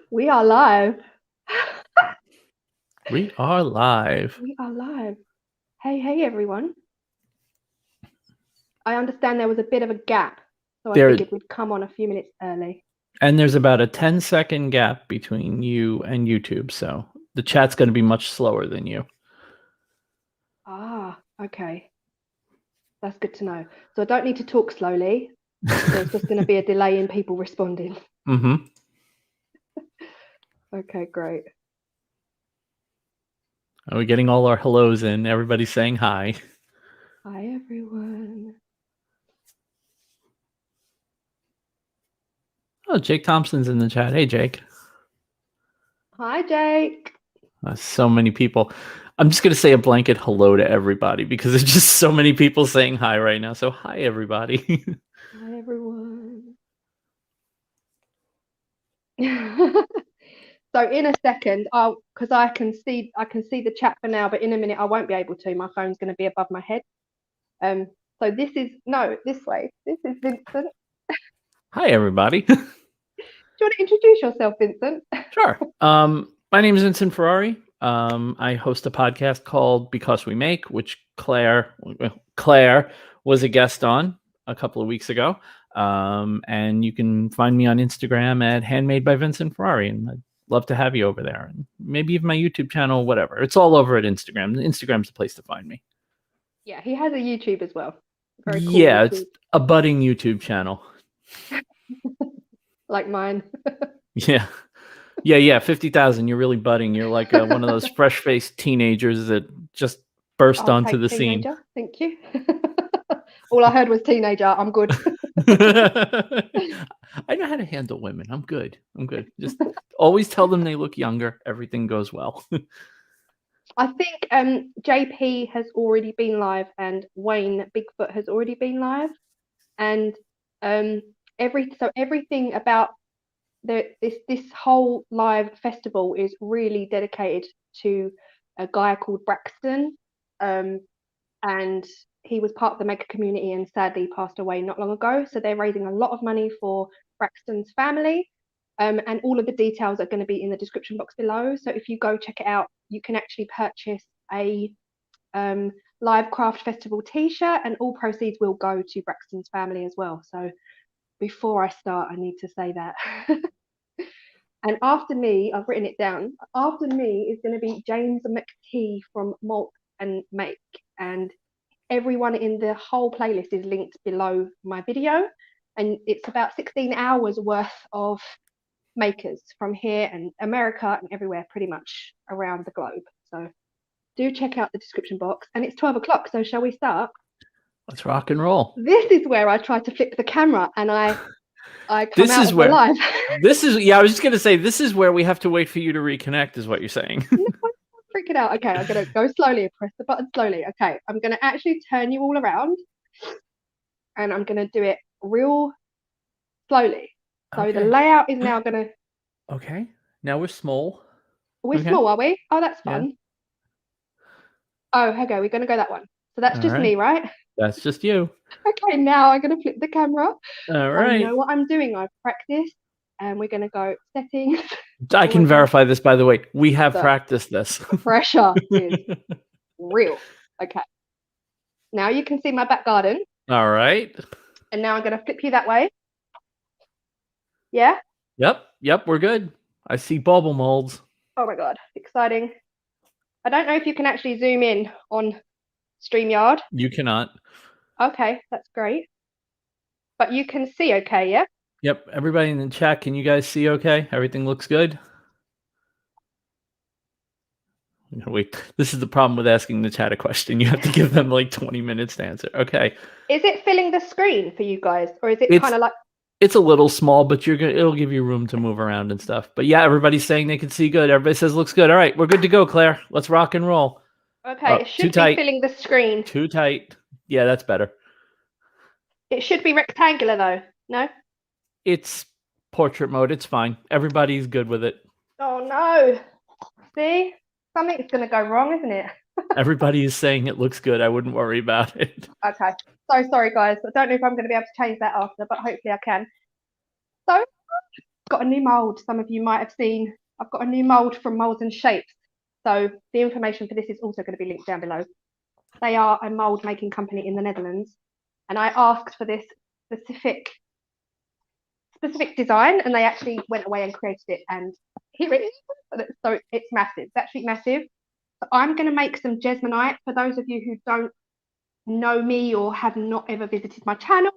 We are live. We are live. We are live. Hey, everyone. I understand there was a bit of a gap, so I figured we'd come on a few minutes early. And there's about a 10-second gap between you and YouTube, so the chat's going to be much slower than you. Ah, okay. That's good to know. So I don't need to talk slowly. There's just going to be a delay in people responding. Mm-hmm. Okay, great. Are we getting all our hellos in? Everybody's saying hi. Hi, everyone. Oh, Jake Thompson's in the chat. Hey, Jake. Hi, Jake. So many people. I'm just going to say a blanket hello to everybody because there's just so many people saying hi right now. So hi, everybody. Hi, everyone. So in a second, because I can see the chat for now, but in a minute I won't be able to. My phone's going to be above my head. So this way. This is Vincent. Hi, everybody. Do you want to introduce yourself, Vincent? Sure. My name is Vincent Ferrari. I host a podcast called Because We Make, which Claire was a guest on a couple of weeks ago. And you can find me on Instagram at Handmade by Vincent Ferrari, and I'd love to have you over there. And maybe even my YouTube channel, whatever. It's all over at Instagram. Instagram's the place to find me. Yeah, he has a YouTube as well. Very cool. Yeah, YouTube. It's a budding YouTube channel. Like mine. Yeah. 50,000. You're really budding. You're like one of those fresh-faced teenagers that just burst onto the scene. Thank you. All I heard was teenager. I'm good. I know how to handle women. I'm good. Just always tell them they look younger. Everything goes well. I think JP has already been live and Wayne Bigfoot has already been live, and everything about this whole live festival is really dedicated to a guy called Braxton, and he was part of the mega community and sadly passed away not long ago. So they're raising a lot of money for Braxton's family. And all of the details are going to be in the description box below. So if you go check it out, you can actually purchase a live craft festival t-shirt, and all proceeds will go to Braxton's family as well. So before I start, I need to say that. And after me, I've written it down. After me is going to be James McTee from Malt and Make, and everyone in the whole playlist is linked below my video, and it's about 16 hours worth of makers from here and America and everywhere, pretty much around the globe. So do check out the description box. And it's 12 o'clock, so shall we start? Let's rock and roll. This is where I try to flip the camera and I come this out is of where, the live. I was just going to say, this is where we have to wait for you to reconnect, is what you're saying. No, freak it out. Okay, I'm going to go slowly, press the button slowly. Okay, I'm going to actually turn you all around and I'm going to do it real slowly. So okay. The layout is now going to... Okay, now we're small. We're small, are we? Oh, that's fun. Yeah. Oh, okay, we're going to go that one. So that's all just right. Me, right? That's just you. Okay, now I'm going to flip the camera. All right. I know what I'm doing. I've practiced. And we're going to go settings. I can verify this, by the way. We have practiced this. The pressure is real. Okay. Now you can see my back garden. All right. And now I'm going to flip you that way. Yeah? Yep, we're good. I see bubble molds. Oh my God, exciting. I don't know if you can actually zoom in on StreamYard. You cannot. Okay, that's great. But you can see okay, yeah? Yep, everybody in the chat, can you guys see okay? Everything looks good? Wait, this is the problem with asking the chat a question. You have to give them like 20 minutes to answer. Okay. Is it filling the screen for you guys? Or is it kind of like... It's a little small, but it'll give you room to move around and stuff. But yeah, everybody's saying they can see good. Everybody says looks good. All right, we're good to go, Claire. Let's rock and roll. Okay, it should be filling the screen. Too tight. Yeah, that's better. It should be rectangular though, no? It's portrait mode. It's fine. Everybody's good with it. Oh no. See? Something's going to go wrong, isn't it? Everybody is saying it looks good. I wouldn't worry about it. Okay. So sorry, guys. I don't know if I'm going to be able to change that after, but hopefully I can. So got a new mold. Some of you might have seen. I've got a new mold from Molds and Shapes. So the information for this is also going to be linked down below. They are a mold making company in the Netherlands. And I asked for this specific design, and they actually went away and created it. And here it is. So it's massive. It's actually massive. So I'm going to make some JESMONITE. For those of you who don't know me or have not ever visited my channel,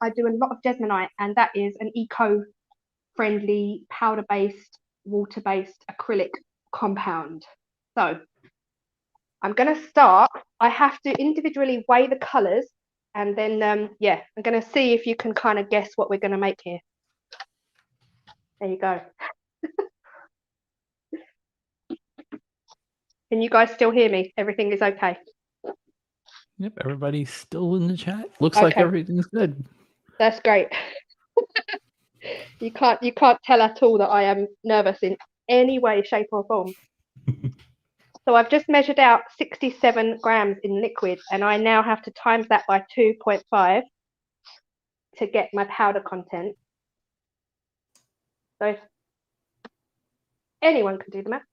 I do a lot of JESMONITE, and that is an eco-friendly, powder-based, water-based acrylic compound. So I'm going to start. I have to individually weigh the colours, and then, yeah, I'm going to see if you can kind of guess what we're going to make here. There you go. Can you guys still hear me? Everything is okay? Yep, everybody's still in the chat. Looks Okay. like everything's good. That's great. You can't tell at all that I am nervous in any way, shape, or form. So I've just measured out 67 grams in liquid, and I now have to times that by 2.5 to get my powder content. So anyone can do the math.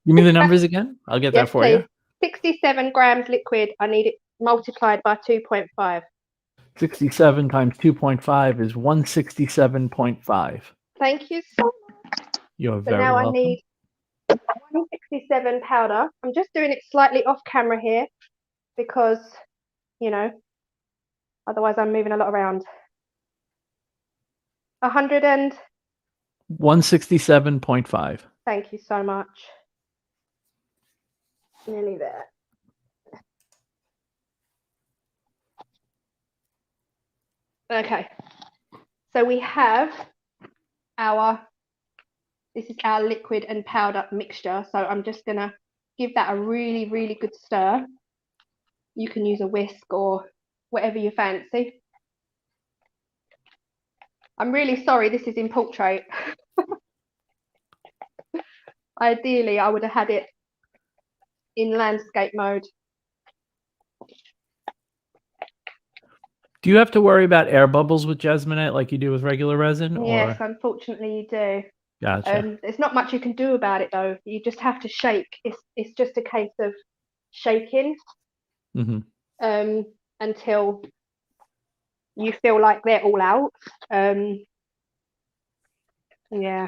Give me the numbers again. I'll get that for you. 67 grams liquid. I need it multiplied by 2.5. 67 times 2.5 is 167.5. Thank you so much. You're So very now welcome. I need 167 powder. I'm just doing it slightly off camera here because, you know, otherwise I'm moving a lot around. 167.5. Thank you so much. Nearly there. Okay. So we have this is our liquid and powder mixture. So I'm just gonna give that a really, really good stir. You can use a whisk or whatever you fancy. I'm really sorry this is in portrait. Ideally, I would have had it in landscape mode. Do you have to worry about air bubbles with JESMONITE like you do with regular resin? Yes, or? unfortunately you do. Gotcha. There's not much you can do about it though. You just have to shake. It's just a case of shaking until you feel like they're all out. Yeah,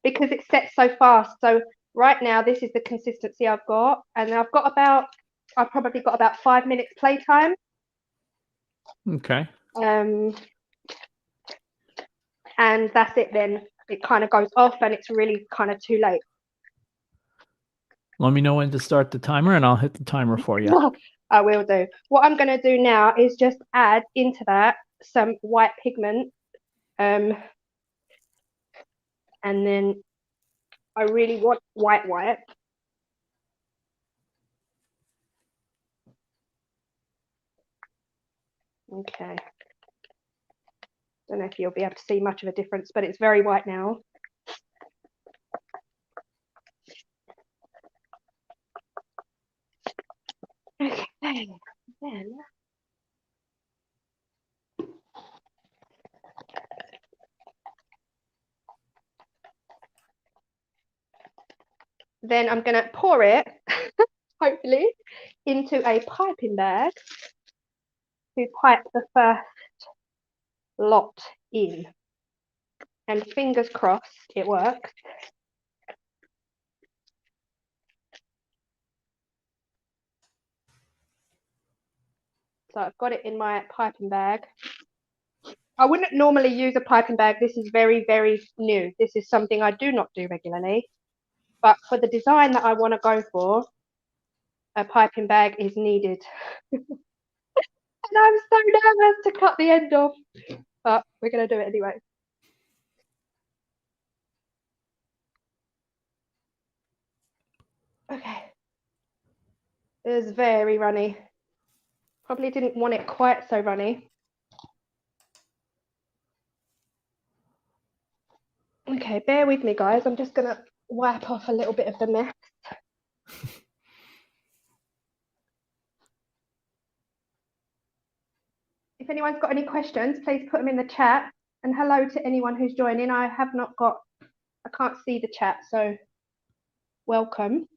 because it sets so fast. So right now this is the consistency I've got, and I've probably got about 5 minutes playtime. Okay. And that's it then. It kind of goes off and it's really kind of too late. Let me know when to start the timer and I'll hit the timer for you. I will do. What I'm going to do now is just add into that some white pigment. And then I really want white. Okay. Don't know if you'll be able to see much of a difference, but it's very white now. Okay, then I'm going to pour it, hopefully, into a piping bag to pipe the first lot in. And fingers crossed it works. So I've got it in my piping bag. I wouldn't normally use a piping bag. This is very, very new. This is something I do not do regularly. But for the design that I want to go for, a piping bag is needed. And I'm so nervous to cut the end off, but we're going to do it anyway. Okay. It was very runny. Probably didn't want it quite so runny. Okay, bear with me, guys. I'm just going to wipe off a little bit of the mess. If anyone's got any questions, please put them in the chat. and hello to anyone who's joining. I can't see the chat, so welcome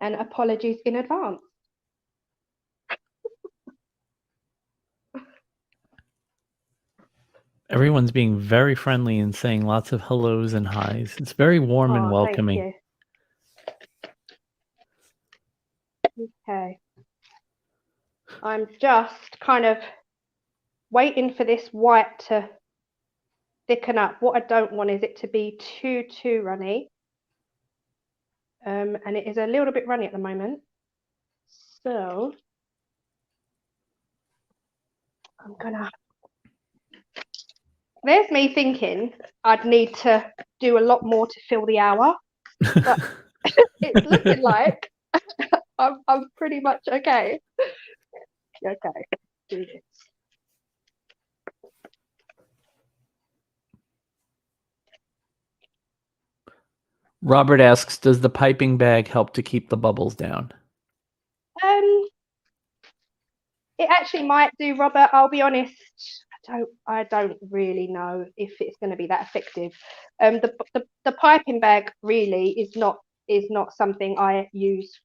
and apologies in advance. Everyone's being very friendly and saying lots of hellos and highs. It's very warm and welcoming. Thank you. Okay. I'm just kind of waiting for this white to thicken up. What I don't want is it to be too runny. And it is a little bit runny at the moment. So there's me thinking I'd need to do a lot more to fill the hour. But it's looking like I'm pretty much okay. Okay, do this. Robert asks, does the piping bag help to keep the bubbles down? It actually might do, Robert. I'll be honest. I don't really know if it's going to be that effective. The piping bag really is not something I use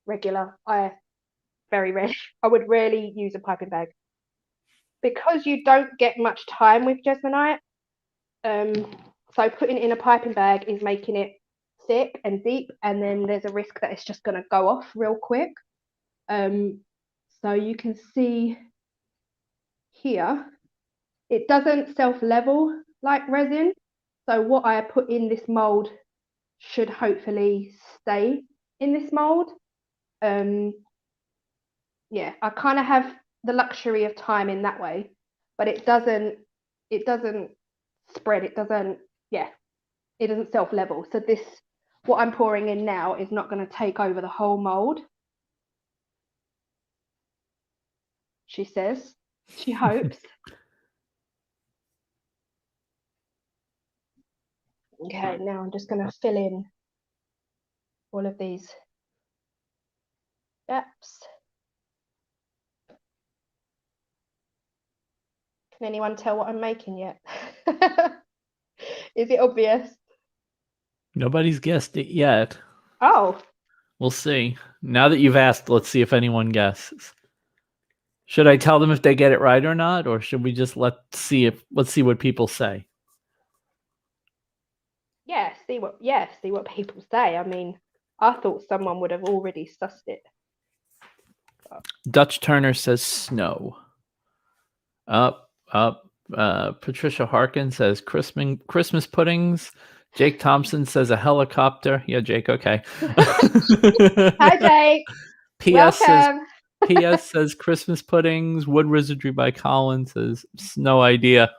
regular. I would rarely use a piping bag because you don't get much time with JESMONITE. So putting it in a piping bag is making it thick and deep, and then there's a risk that it's just going to go off real quick. So you can see here, it doesn't self-level like resin. So what I put in this mold should hopefully stay in this mold. Yeah, I kind of have the luxury of time in that way, but it doesn't spread. It doesn't self-level. So what I'm pouring in now is not going to take over the whole mold. She says, she hopes. Okay, now I'm just going to fill in all of these gaps. Can anyone tell what I'm making yet? Is it obvious? Nobody's guessed it yet. Oh. We'll see. Now that you've asked, let's see if anyone guesses. Should I tell them if they get it right or not, or should we just let's see what people say? Yeah, see what people say. I mean, I thought someone would have already sussed it. Dutch Turner says snow. Patricia Harkin says Christmas puddings. Jake Thompson says a helicopter. Yeah, Jake, okay. Hi, Jake. Welcome. P.S. says Christmas puddings. Wood Wizardry by Colin says no idea.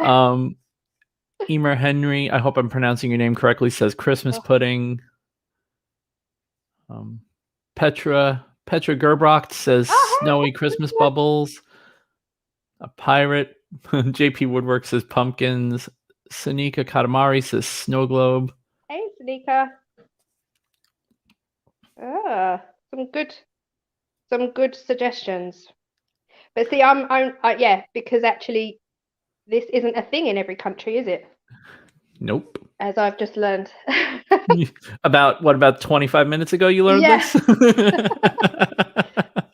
Emer Henry, I hope I'm pronouncing your name correctly, says Christmas pudding. Petra Gerbrocht says snowy Christmas bubbles. A pirate. JP Woodwork says pumpkins. Sanika Katamari says snow globe. Hey, Sanika. Some good suggestions. But see, yeah, because actually this isn't a thing in every country, is it? Nope. As I've just learned. About 25 minutes ago you learned this?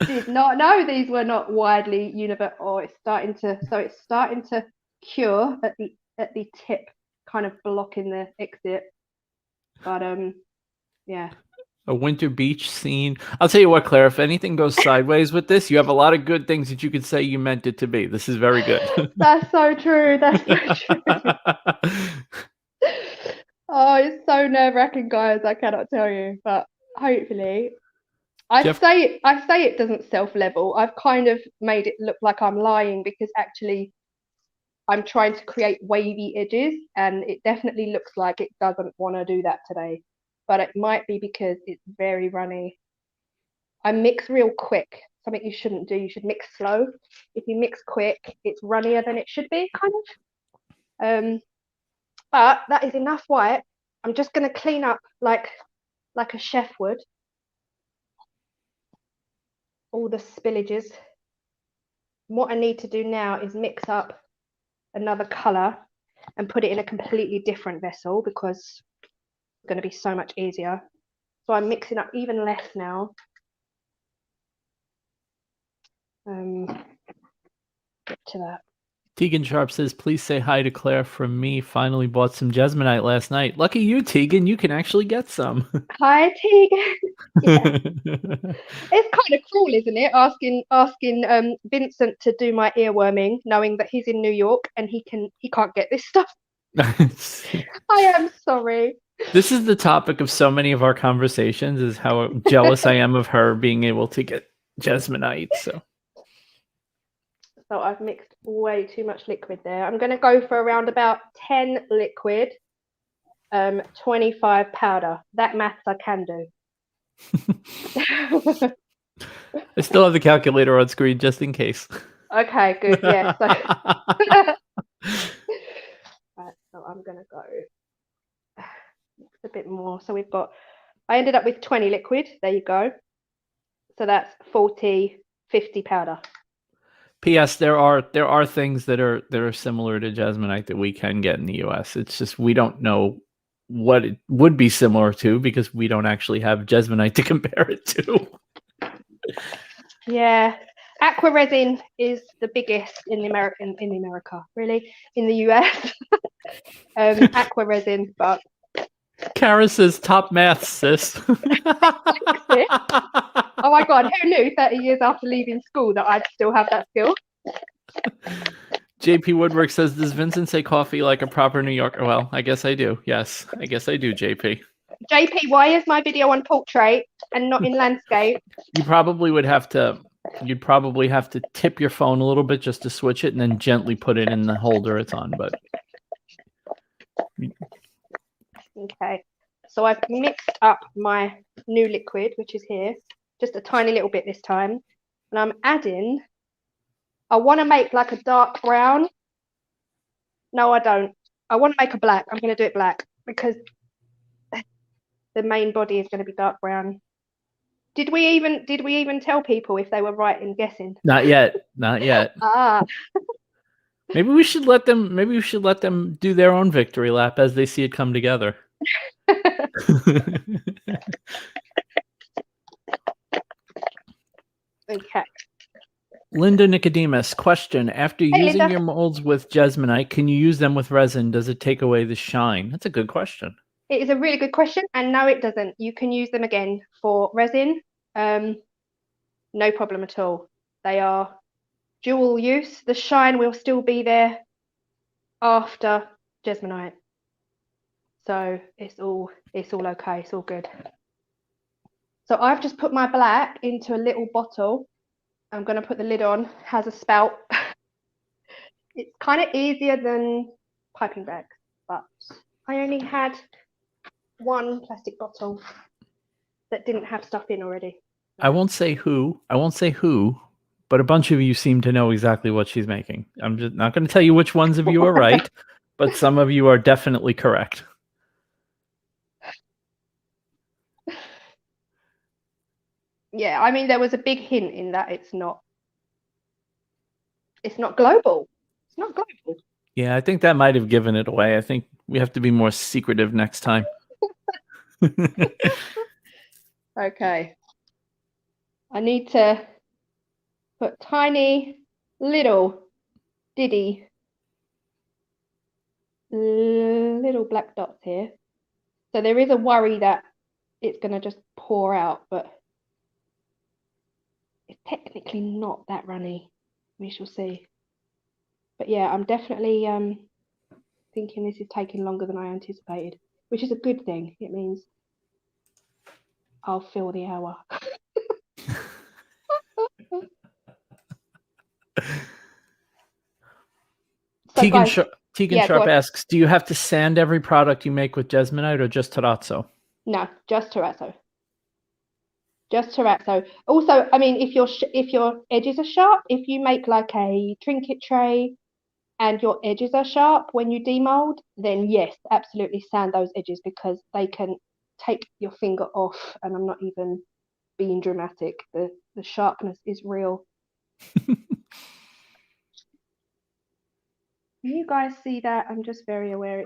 Did not know these were not widely universal. It's starting to cure at the tip, kind of blocking the exit. But yeah. A winter beach scene. I'll tell you what, Claire, if anything goes sideways with this, you have a lot of good things that you could say you meant it to be. This is very good. That's so true. That's so true. Oh, it's so nerve-wracking, guys. I cannot tell you. But hopefully, I say it doesn't self-level. I've kind of made it look like I'm lying because actually I'm trying to create wavy edges, and it definitely looks like it doesn't want to do that today. But it might be because it's very runny. I mix real quick, something you shouldn't do. You should mix slow. If you mix quick, it's runnier than it should be, kind of. But that is enough white. I'm just going to clean up like a chef would. All the spillages. what I need to do now is mix up another colour and put it in a completely different vessel because it's going to be so much easier. So I'm mixing up even less now. Get to that. Tegan Sharp says, please say hi to Claire from me. Finally bought some Jesmonite last night. Lucky you, Tegan. You can actually get some. Hi, Tegan. Yeah. It's kind of cruel, isn't it? Asking Vincent to do my earworming, knowing that he's in New York and he can't get this stuff. I am sorry. This is the topic of so many of our conversations, is how jealous I am of her being able to get Jesmonite. So I've mixed way too much liquid there. I'm going to go for around about 10 liquid, 25 powder. That maths I can do. I still have the calculator on screen just in case. Okay, good. Yeah. So, right, so I'm going to go a bit more. So I ended up with 20 liquid. There you go. So that's 40, 50 powder. P.S. There are things that are similar to Jesmonite that we can get in the U.S. It's just we don't know what it would be similar to because we don't actually have Jesmonite to compare it to. Yeah, aqua resin is the biggest in America, really, in the US. Aqua resin, but Kara says top math, sis. Oh my god, who knew 30 years after leaving school that I'd still have that skill? JP Woodwork says, does Vincent say coffee like a proper New Yorker? Well, I guess I do. Yes, I guess I do, JP. JP, why is my video on portrait and not in landscape? You'd probably have to tip your phone a little bit just to switch it and then gently put it in the holder it's on. But okay, so I've mixed up my new liquid, which is here, just a tiny little bit this time, and I'm adding, I want to make like a dark brown. No, I don't. I want to make a black. I'm going to do it black because the main body is going to be dark brown. Did we even tell people if they were right in guessing? Not yet. Ah. Maybe we should let them do their own victory lap as they see it come together. Okay. Linda Nicodemus, question. After using your molds with Jesmonite, can you use them with resin? Does it take away the shine? That's a good question. It is a really good question, and no, it doesn't. You can use them again for resin. No problem at all. They are dual use. The shine will still be there after Jesmonite. So it's all okay, it's all good. So I've just put my black into a little bottle. I'm going to put the lid on, has a spout. It's kind of easier than piping bags, but I only had one plastic bottle that didn't have stuff in already. I won't say who, but a bunch of you seem to know exactly what she's making. I'm just not going to tell you which ones of you are right, but some of you are definitely correct. Yeah, I mean, there was a big hint in that it's not global. It's not global. Yeah, I think that might have given it away. I think we have to be more secretive next time. Okay. I need to put tiny little little black dots here. So there is a worry that it's going to just pour out, but it's technically not that runny. We shall see. But yeah, I'm definitely thinking this is taking longer than I anticipated, which is a good thing. It means I'll fill the hour. Tegan Sharp asks, do you have to sand every product you make with Jesmonite or just terrazzo? No, just terrazzo. Just terrazzo. Also, I mean, if your edges are sharp, if you make like a trinket tray and your edges are sharp when you demold, then yes, absolutely sand those edges because they can take your finger off, and I'm not even being dramatic. The sharpness is real. you guys see that? I'm just very aware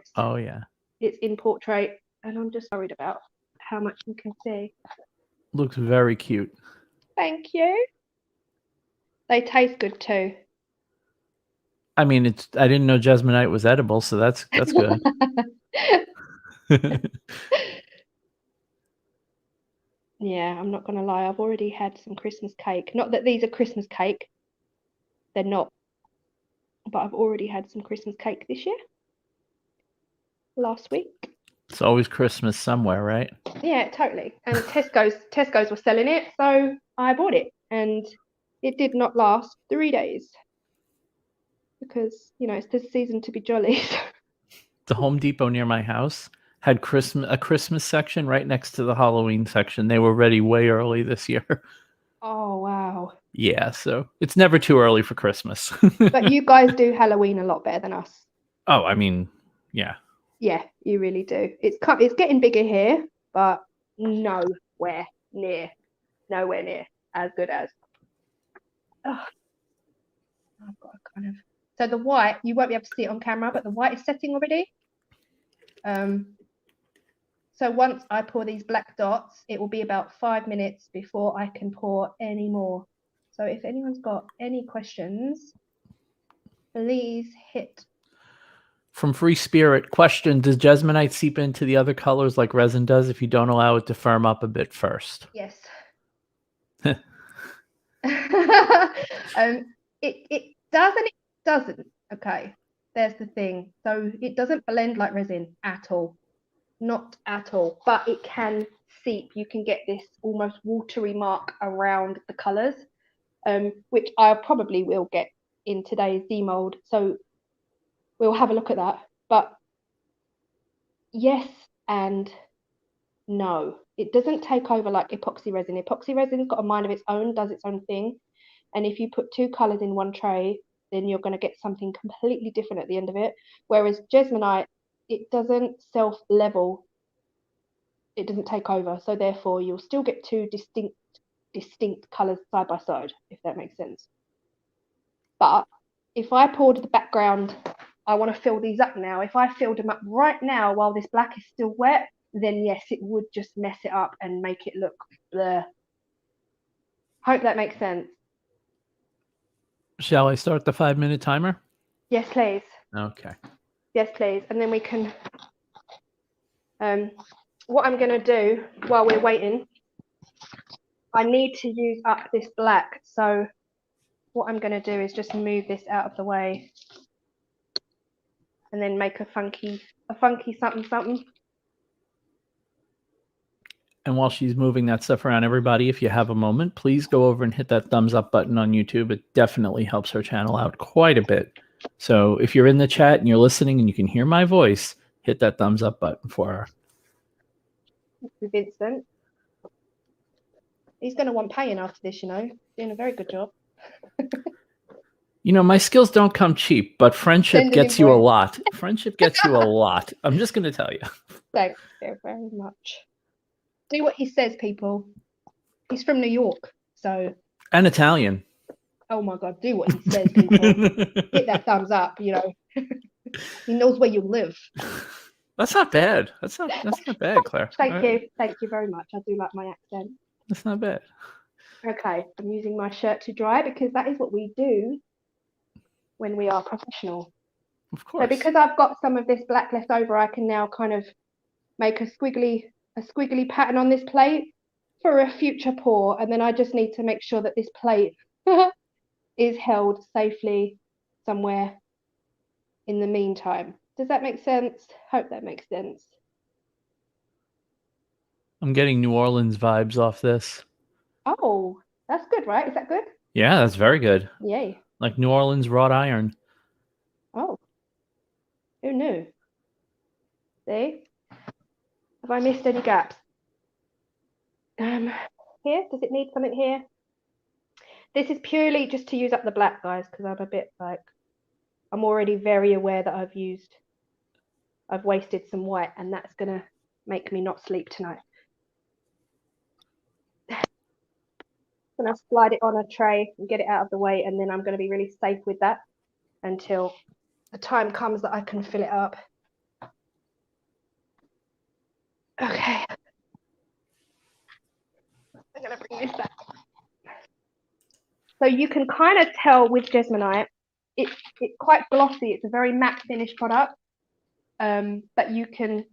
it's in portrait, and I'm just worried about how much you can see. Looks very cute. Thank you. They taste good too. I mean, I didn't know JESMONITE was edible, so that's good. Yeah, I'm not gonna lie. I've already had some Christmas cake. Not that these are Christmas cake. They're not. But I've already had some Christmas cake this year. Last week. It's always Christmas somewhere, right? Yeah, totally. And Tesco's were selling it, so I bought it. And it did not last 3 days. Because, it's the season to be jolly. The Home Depot near my house had a Christmas section right next to the Halloween section. They were ready way early this year. Oh, wow. Yeah, so it's never too early for Christmas. But you guys do Halloween a lot better than us. Oh, I mean, yeah. Yeah, you really do. It's getting bigger here, but nowhere near as good as. Oh, I've got a kind of. So the white, you won't be able to see it on camera, but the white is setting already. So once I pour these black dots, it will be about 5 minutes before I can pour any more. So if anyone's got any questions, please hit. From Free Spirit, question: does JESMONITE seep into the other colors like resin does if you don't allow it to firm up a bit first? Yes. It does and it doesn't. Okay, there's the thing. So it doesn't blend like resin at all. Not at all, but it can seep. You can get this almost watery mark around the colors, which I probably will get in today's demold. So we'll have a look at that. But yes and no, it doesn't take over like epoxy resin. Epoxy resin's got a mind of its own, does its own thing. And if you put 2 colors in one tray, then you're going to get something completely different at the end of it. Whereas JESMONITE, it doesn't self-level. It doesn't take over. So therefore, you'll still get 2 distinct colors side by side, if that makes sense. But if I poured the background, I want to fill these up now. If I filled them up right now while this black is still wet, then yes, it would just mess it up and make it look blur. Hope that makes sense. Shall I start the 5-minute timer? Yes, please. Okay. Yes, please. And then we can, what I'm going to do while we're waiting, I need to use up this black. So what I'm going to do is just move this out of the way and then make a funky something. And while she's moving that stuff around, everybody, if you have a moment, please go over and hit that thumbs up button on YouTube. It definitely helps her channel out quite a bit. So if you're in the chat and you're listening and you can hear my voice, hit that thumbs up button for her. Vincent. He's going to want paying after this, doing a very good job. My skills don't come cheap, but friendship gets you a lot. Friendship gets you a lot. I'm just going to tell you. Thanks very much. Do what he says, people. He's from New York, so. And Italian. Oh my God, do what he says, people. Hit that thumbs up, He knows where you live. That's not bad. That's not bad, Claire. Thank you very much. I do like my accent. That's not bad. Okay, I'm using my shirt to dry because that is what we do when we are professional. Of course. So because I've got some of this black left over, I can now kind of make a squiggly pattern on this plate for a future pour, and then I just need to make sure that this plate is held safely somewhere in the meantime. Does that make sense? Hope that makes sense. I'm getting New Orleans vibes off this. Oh, that's good, right? Is that good? Yeah, that's very good. Yay. Like New Orleans wrought iron. Oh, who knew? See? Have I missed any gaps? Here, does it need something here? This is purely just to use up the black, guys, because I'm a bit like, I'm already very aware that I've wasted some white, and that's gonna make me not sleep tonight. I'm gonna slide it on a tray and get it out of the way, and then I'm gonna be really safe with that until the time comes that I can fill it up. Okay. I'm going to bring this back. So you can kind of tell with JESMONITE, it's quite glossy. It's a very matte finish product, but you can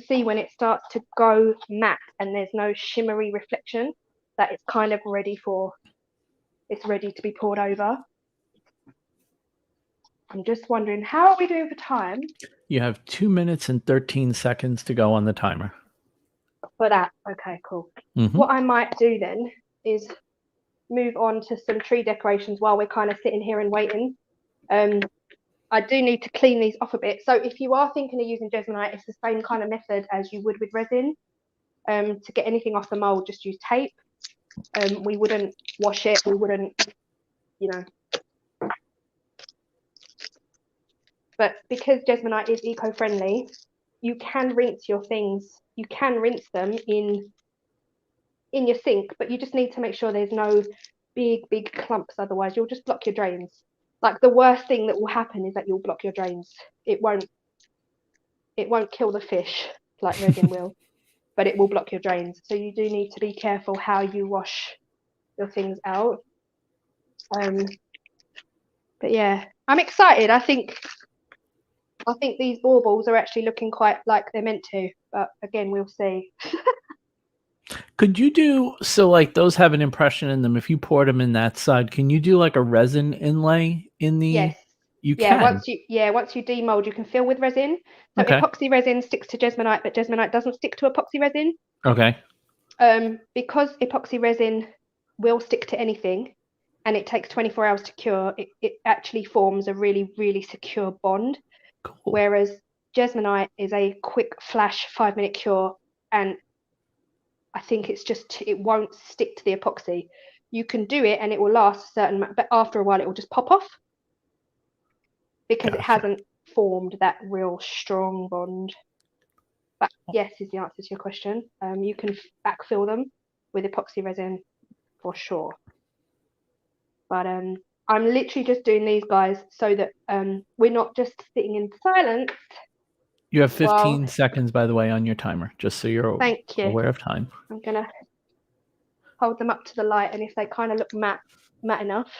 see when it starts to go matte and there's no shimmery reflection, that it's kind of ready to be poured over. I'm just wondering, how are we doing for time? You have 2 minutes and 13 seconds to go on the timer. For that, okay, cool. Mm-hmm. What I might do then is move on to some tree decorations while we're kind of sitting here and waiting. I do need to clean these off a bit. So if you are thinking of using JESMONITE, it's the same kind of method as you would with resin. To get anything off the mold, just use tape. We wouldn't wash it. We wouldn't, you know. But because JESMONITE is eco-friendly, you can rinse your things. You can rinse them in your sink, but you just need to make sure there's no big clumps. Otherwise, you'll just block your drains. Like, the worst thing that will happen is that you'll block your drains. It won't kill the fish like resin will, but it will block your drains. So you do need to be careful how you wash your things out. But yeah, I'm excited. I think these baubles are actually looking quite like they're meant to, but again, we'll see. Could you do, so like those have an impression in them. If you poured them in that side, can you do like a resin inlay in the? Yes. You can. Once you demold, you can fill with resin. So okay. Epoxy resin sticks to JESMONITE, but JESMONITE doesn't stick to epoxy resin. Okay. Because epoxy resin will stick to anything, and it takes 24 hours to cure, it actually forms a really, really secure bond. Cool. Whereas JESMONITE is a quick flash 5-minute cure, and I think it won't stick to the epoxy. You can do it and it will last a certain amount, but after a while it will just pop off because it hasn't formed that real strong bond. But yes is the answer to your question. You can backfill them with epoxy resin for sure. But I'm literally just doing these, guys, so that we're not just sitting in silence. You have 15 seconds, by the way, on your timer, just so you're aware of time. I'm going to hold them up to the light, and if they kind of look matte enough.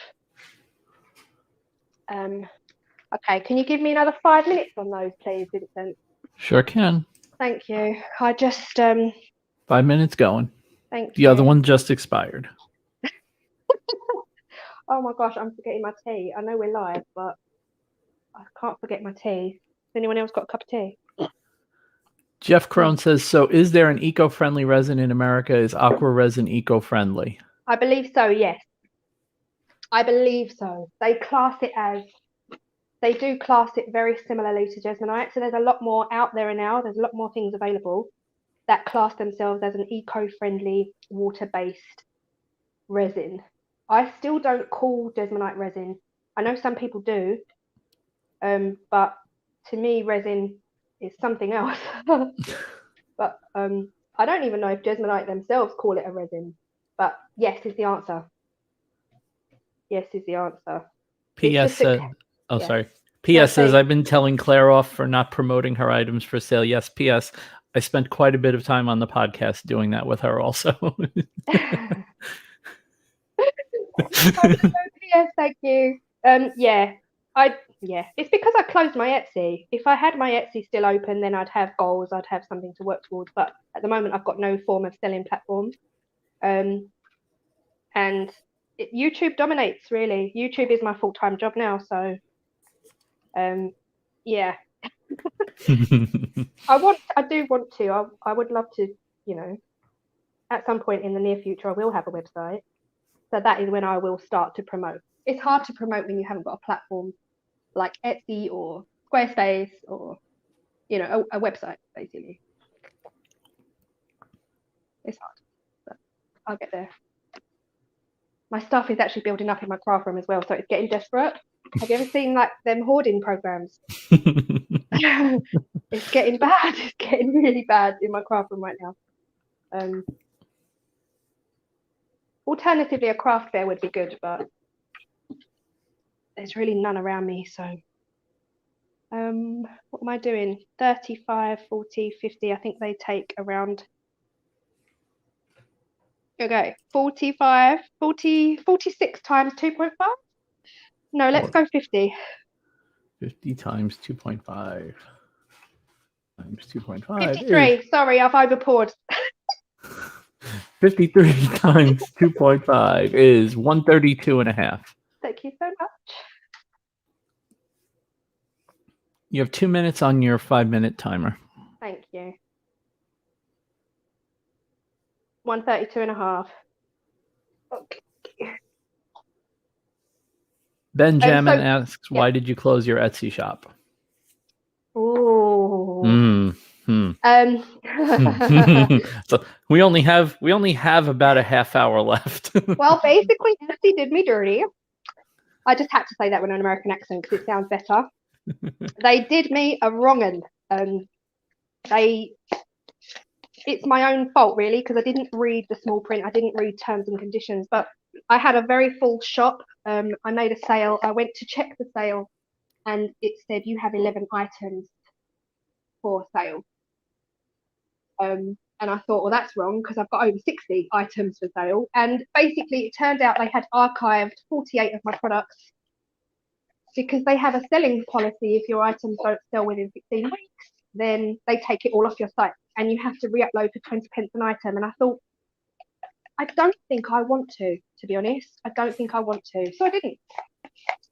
Okay, can you give me another 5 minutes on those, please, Vincent? Sure can. Thank you. I just 5 minutes going. Thank you. The other one just expired. Oh my gosh, I'm forgetting my tea. I know we're live, but I can't forget my tea. Has anyone else got a cup of tea? Jeff Crone says, so is there an eco-friendly resin in America? Is aqua resin eco-friendly? I believe so, yes. I believe so. They do class it very similarly to JESMONITE. So there's a lot more out there now. There's a lot more things available that class themselves as an eco-friendly water-based resin. I still don't call JESMONITE resin. I know some people do, but to me, resin is something else. But I don't even know if JESMONITE themselves call it a resin. But yes is the answer. Yes is the answer. P.S. said, sorry. P.S. says, I've been telling Claire off for not promoting her items for sale. Yes, P.S. I spent quite a bit of time on the podcast doing that with her also. P.S. Thank you. It's because I closed my Etsy. If I had my Etsy still open, then I'd have goals. I'd have something to work towards. But at the moment, I've got no form of selling platform. And YouTube dominates, really. YouTube is my full-time job now. So, yeah. I do want to. I would love to, at some point in the near future, I will have a website. So that is when I will start to promote. It's hard to promote when you haven't got a platform like Etsy or Squarespace or, a website, basically. It's hard, but I'll get there. My stuff is actually building up in my craft room as well, so it's getting desperate. Have you ever seen like them hoarding programs? It's getting bad. It's getting really bad in my craft room right now. Alternatively, a craft fair would be good, but there's really none around me, so What am I doing? 35, 40, 50. I think they take around. Okay, 45, 40, 46 times 2.5. No, let's go 50. 50 times 2.5 times 2.5 53. is Sorry, I've overpoured. 53 times 2.5 is 132 and a half. Thank you so much. You have 2 minutes on your 5-minute timer. Thank you. 132 and a half. Okay. Benjamin asks, why did you close your Etsy shop? Ooh. So we only have about a half hour left. Well, basically, Etsy did me dirty. I just had to say that with an American accent because it sounds better. They did me a wrong'un. It's my own fault, really, because I didn't read the small print. I didn't read terms and conditions, but I had a very full shop. I made a sale. I went to check the sale, and it said you have 11 items for sale. And I thought, well, that's wrong because I've got over 60 items for sale. And basically, it turned out they had archived 48 of my products because they have a selling policy. If your items don't sell within 16 weeks, then they take it all off your site and you have to re-upload for 20 pence an item. And I thought, I don't think I want to be honest. I don't think I want to. So I didn't.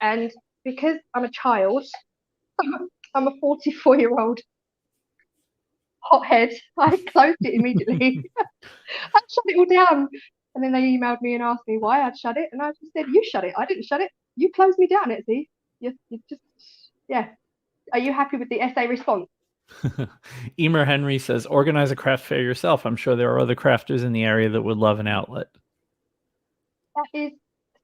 And because I'm a child, I'm a 44-year-old hothead, I closed it immediately. I shut it all down. And then they emailed me and asked me why I'd shut it. And I just said, you shut it. I didn't shut it. You closed me down, Etsy. You just, yeah. Are you happy with the essay response? Emer Henry says, organize a craft fair yourself. I'm sure there are other crafters in the area that would love an outlet. That is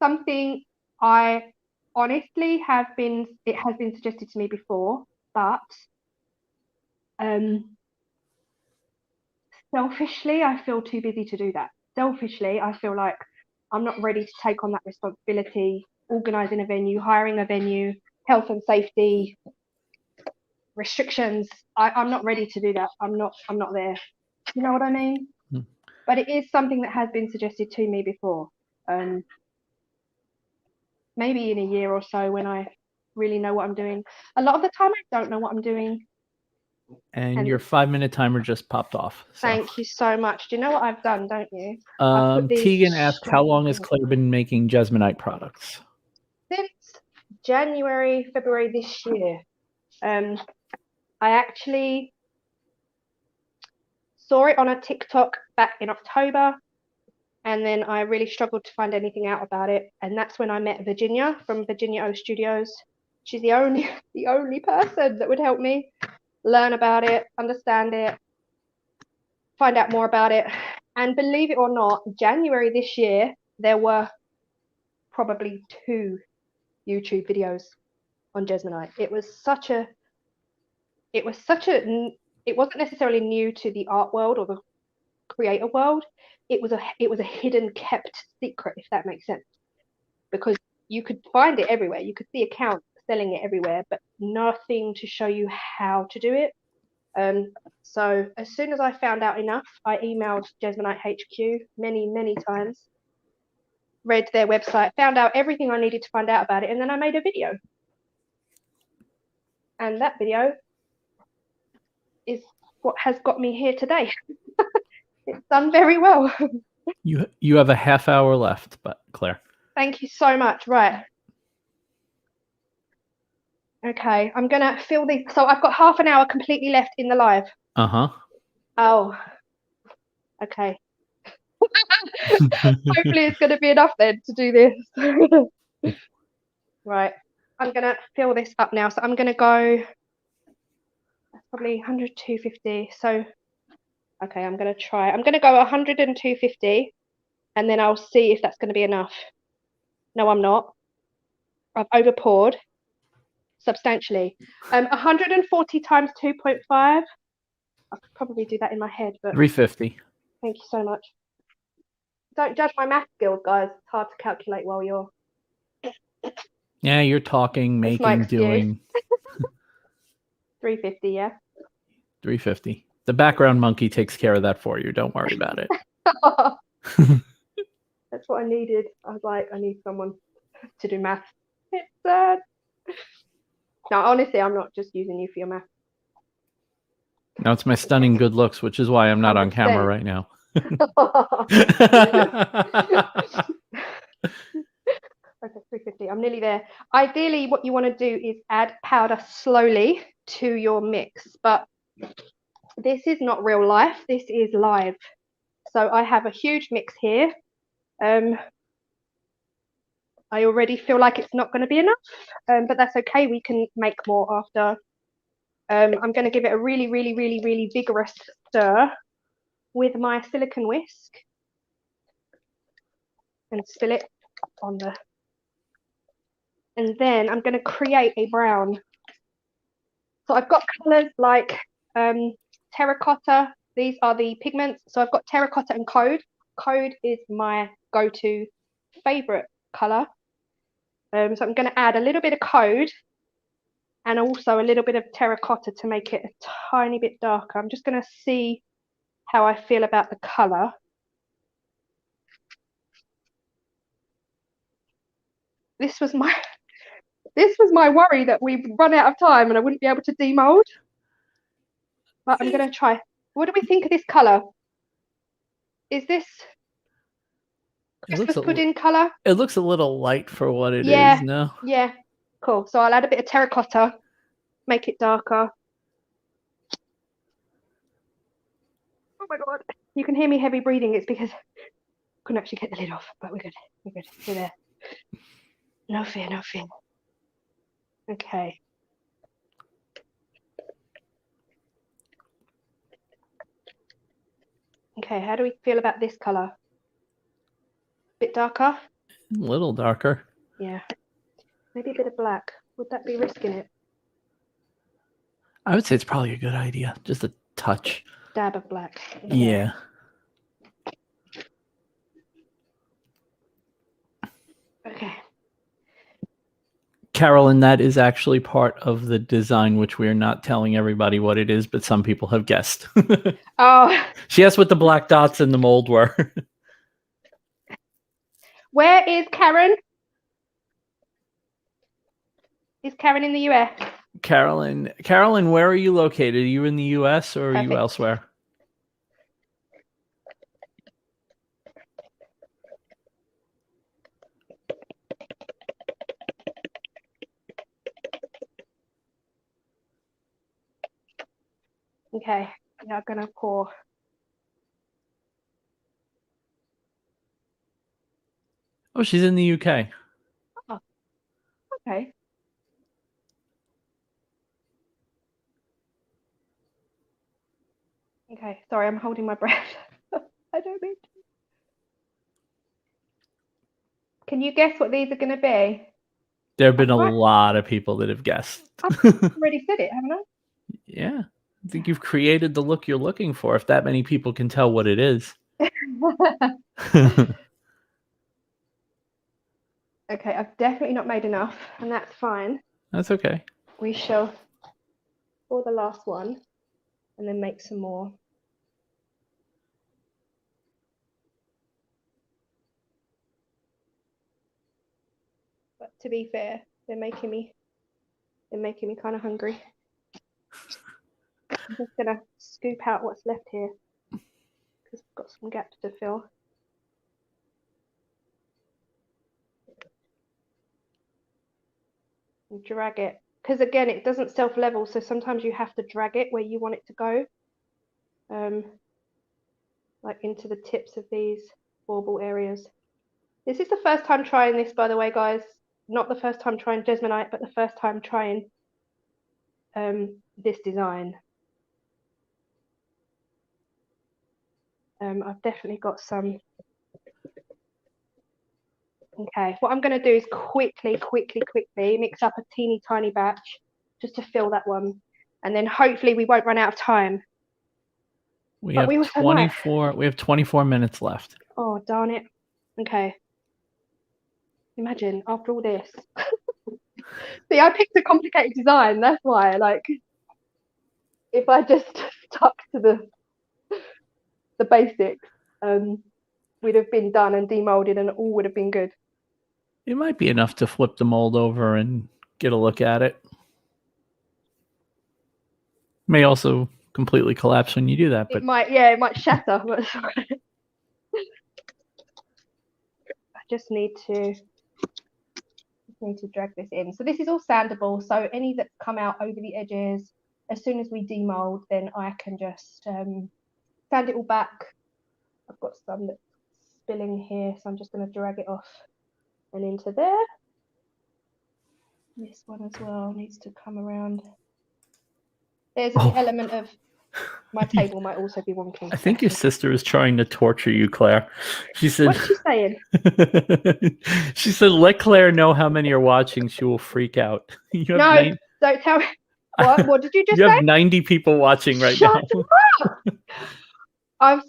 something I honestly has been suggested to me before, but selfishly, I feel too busy to do that. Selfishly, I feel like I'm not ready to take on that responsibility, organising a venue, hiring a venue, health and safety, restrictions. I'm not ready to do that. I'm not there. You know what I mean? But it is something that has been suggested to me before. Maybe in a year or so when I really know what I'm doing. A lot of the time I don't know what I'm doing. And your 5-minute timer just popped off. So. Thank you so much. Do you know what I've done, don't you? Tegan asks, how long has Claire been making JESMONITE products? Since January, February this year. I actually saw it on a TikTok back in October, and then I really struggled to find anything out about it. And that's when I met Virginia from Virginia O Studios. She's the only person that would help me learn about it, understand it, find out more about it. And believe it or not, January this year, there were probably 2 YouTube videos on JESMONITE. It wasn't necessarily new to the art world or the creator world. It was a hidden, kept secret, if that makes sense, because you could find it everywhere. You could see accounts selling it everywhere, but nothing to show you how to do it. So as soon as I found out enough, I emailed JESMONITE HQ many times, read their website, found out everything I needed to find out about it, and then I made a video. And that video is what has got me here today. It's done very well. You have a half hour left, but Claire. Thank you so much. Right. Okay, I'm gonna fill these. So I've got half an hour completely left in the live. Oh. Okay. Hopefully it's gonna be enough then to do this. Right. I'm gonna fill this up now. So I'm gonna go. That's probably 100, 250. So okay, I'm gonna try. I'm gonna go 100 and 250, and then I'll see if that's gonna be enough. No, I'm not. I've overpoured substantially. 140 times 2.5. I could probably do that in my head, but 350. Thank you so much. Don't judge my math skills, guys. It's hard to calculate while you're. Yeah, you're talking, making, doing. 350, yeah. 350. The background monkey takes care of that for you. Don't worry about it. That's what I needed. I was like, I need someone to do math. It's sad. No, honestly, I'm not just using you for your math. Now it's my stunning good looks, which is why I'm not on camera 100%. right now. Okay, 350. I'm nearly there. Ideally, what you want to do is add powder slowly to your mix, but this is not real life. This is live. So I have a huge mix here. I already feel like it's not going to be enough, but that's okay. We can make more after. I'm going to give it a really, really, really, really vigorous stir with my silicone whisk and spill it on the. And then I'm going to create a brown. So I've got colors like terracotta. These are the pigments. So I've got terracotta and code. Code is my go-to favorite color. So I'm going to add a little bit of code and also a little bit of terracotta to make it a tiny bit darker. I'm just going to see how I feel about the color. This was my worry, that we'd run out of time and I wouldn't be able to demold. But I'm going to try. What do we think of this color? Is this Christmas pudding color? It looks a little light for what it is. No. Yeah. Cool. So I'll add a bit of terracotta, make it darker. Oh my god! You can hear me heavy breathing. It's because I couldn't actually get the lid off, but we're good. We're good. We're there. No fear. No fear. Okay. Okay. How do we feel about this color? Bit darker. A little darker. Yeah. Maybe a bit of black. Would that be risking it? I would say it's probably a good idea. Just a touch. Dab of black. Okay. Yeah. Okay. Carolyn, that is actually part of the design, which we're not telling everybody what it is, but some people have guessed. Oh. She asked what the black dots in the mold were. Where is Karen? Is Karen in the US? Carolyn, where are you located? Are you in the US or are you elsewhere? Okay, now I'm gonna pour. Oh, she's in the UK. Oh, okay. Okay, sorry, I'm holding my breath. I don't mean to. Can you guess what these are going to be? There have been a lot of people that have guessed. I've already said it, haven't I? Yeah, I think you've created the look you're looking for, if that many people can tell what it is. Okay, I've definitely not made enough, and that's fine. That's okay. We shall pour the last one and then make some more. But to be fair, they're making me kind of hungry. I'm just gonna scoop out what's left here because I've got some gaps to fill. And drag it, because again, it doesn't self-level, so sometimes you have to drag it where you want it to go, like into the tips of these bauble areas. This is the first time trying this, by the way, guys. Not the first time trying JESMONITE, but the first time trying this design. I've definitely got some. Okay, what I'm going to do is quickly mix up a teeny tiny batch just to fill that one, and then hopefully we won't run out of time. We have 24. We have 24 minutes left. Oh darn it! Okay. Imagine after all this. See, I picked a complicated design. That's why, like. if I just stuck to the basics, we'd have been done and demolded, and all would have been good. It might be enough to flip the mold over and get a look at it. May also completely collapse when you do that, but It might shatter. But I just need to drag this in. So this is all sandable. So any that come out over the edges, as soon as we demold, then I can just sand it all back. I've got some that's spilling here, so I'm just going to drag it off and into there. This one as well needs to come around. There's an element of my table might also be wonky. I think your sister is trying to torture you, Claire. She said, "What's she saying?" She said, "Let Claire know how many are watching. She will freak out." You have Don't tell me. What did you just say? You have 90 people watching right now. I'm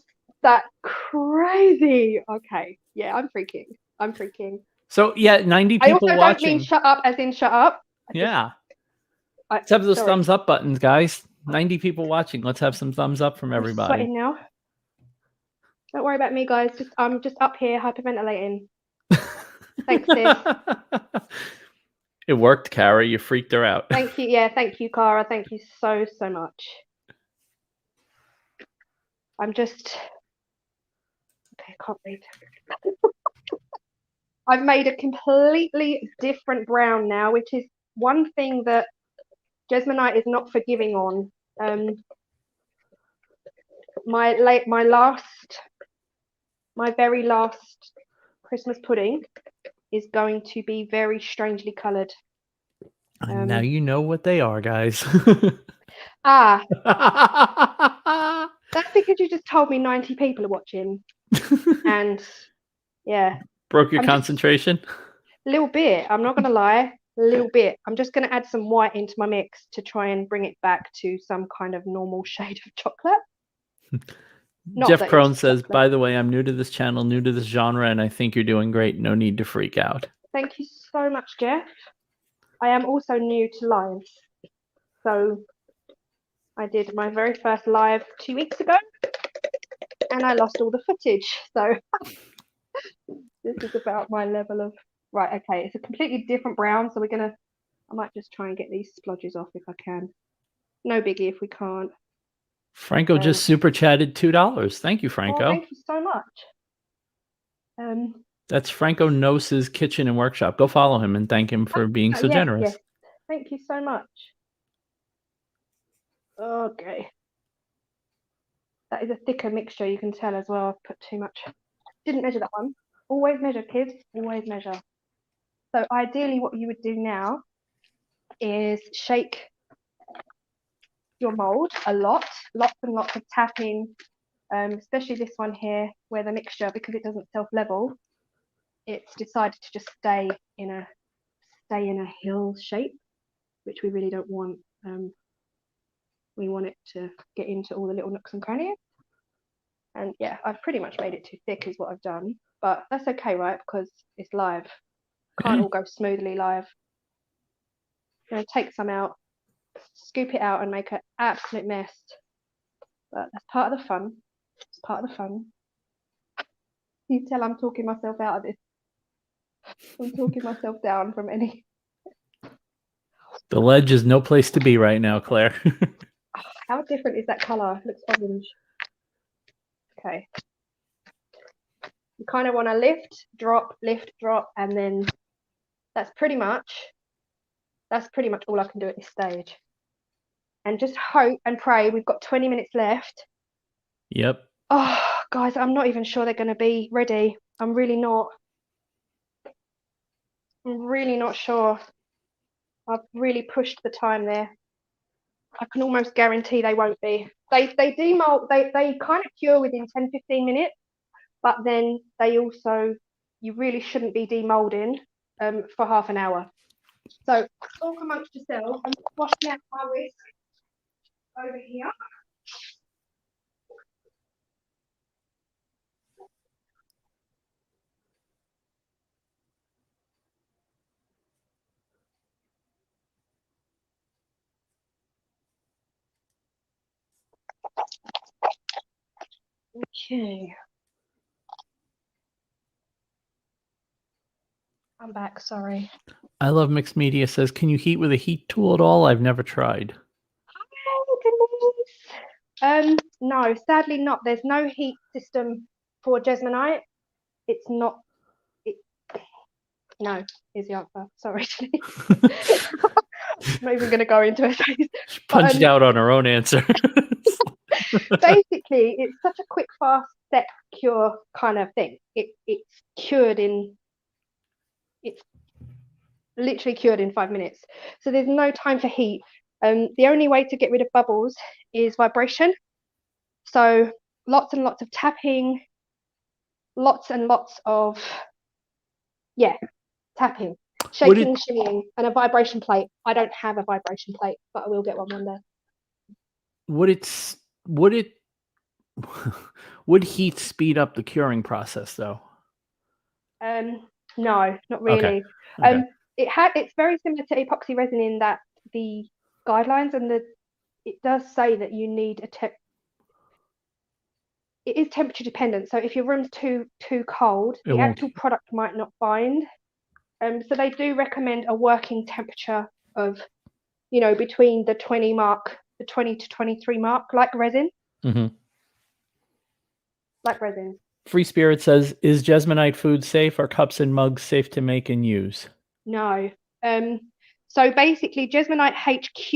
that crazy. Okay, yeah, I'm freaking. So yeah, 90 people I also watching. don't mean shut up as in shut up. Let's have those thumbs up buttons, guys. 90 people watching. Let's have some thumbs up from everybody. I'm sweating now. Don't worry about me, guys. I'm just up here hyperventilating. Thanks, sis. It worked, Cara. You freaked her out. Thank you. Yeah, thank you, Cara. Thank you so much. I'm just okay. I can't read. I've made a completely different brown now, which is one thing that JESMONITE is not forgiving on. My very last Christmas pudding is going to be very strangely coloured. Now you know what they are, guys. That's because you just told me 90 people are watching. And yeah. Broke your concentration? A little bit. I'm not going to lie. A little bit. I'm just going to add some white into my mix to try and bring it back to some kind of normal shade of chocolate. Jeff Crone says, "By the way, I'm new to this channel, new to this genre, and I think you're doing great. No need to freak out." Thank you so much, Jeff. I am also new to live. So I did my very first live 2 weeks ago, and I lost all the footage. So this is about my level of... Right, okay, it's a completely different brown, so I might just try and get these splodges off if I can. No biggie if we can't. Franco just super chatted $2. Thank you, Franco. Oh, thank you so much. That's Franco Nose's Kitchen and Workshop. Go follow him and thank him for being so generous. Yes. Thank you so much. Okay. That is a thicker mixture, you can tell as well. I've put too much. Didn't measure that one. Always measure, kids. Always measure. So ideally what you would do now is shake your mold a lot. Lots and lots of tapping, especially this one here where the mixture, because it doesn't self-level, it's decided to just stay in a hill shape, which we really don't want. We want it to get into all the little nooks and crannies. And yeah, I've pretty much made it too thick is what I've done, but that's okay, right? Because it's live. Can't all go smoothly live. I'm going to take some out, scoop it out and make an absolute mess. But that's part of the fun. It's part of the fun. You tell I'm talking myself out of this. I'm talking myself down from any... The ledge is no place to be right now, Claire. How different is that colour? It looks orange. Okay. You kind of want to lift, drop, and then that's pretty much all I can do at this stage. And just hope and pray. We've got 20 minutes left. Yep. Oh, guys, I'm not even sure they're going to be ready. I'm really not sure. I've really pushed the time there. I can almost guarantee they won't be. They demold, they kind of cure within 10-15 minutes, but then they also, you really shouldn't be demolding for half an hour. So talk amongst yourselves. I'm washing out my whisk over here. Okay. I'm back, sorry. I Love Mixed Media says, can you heat with a heat tool at all? I've never tried. Oh, Denise. No, sadly not. There's no heat system for JESMONITE. It's not. No, is the answer. Sorry, Denise. I'm not even going to go into it. She punched out on her own answer. Basically, it's such a quick, fast, set, cure kind of thing. It's cured in. It's literally cured in 5 minutes. So there's no time for heat. The only way to get rid of bubbles is vibration. So lots and lots of tapping, lots and lots of, tapping, shaking, shimmying, and a vibration plate. I don't have a vibration plate, but I will get one day. Would heat speed up the curing process though? No, not really. Okay. It's very similar to epoxy resin in that the guidelines and it does say that you need it is temperature dependent. So if your room's too cold, the actual product might not bind. So they do recommend a working temperature of, between the 20 to 23 mark, like resin. Mm-hmm. Like resin. Free Spirit says, is JESMONITE food safe? Are cups and mugs safe to make and use? No. So basically, JESMONITE HQ,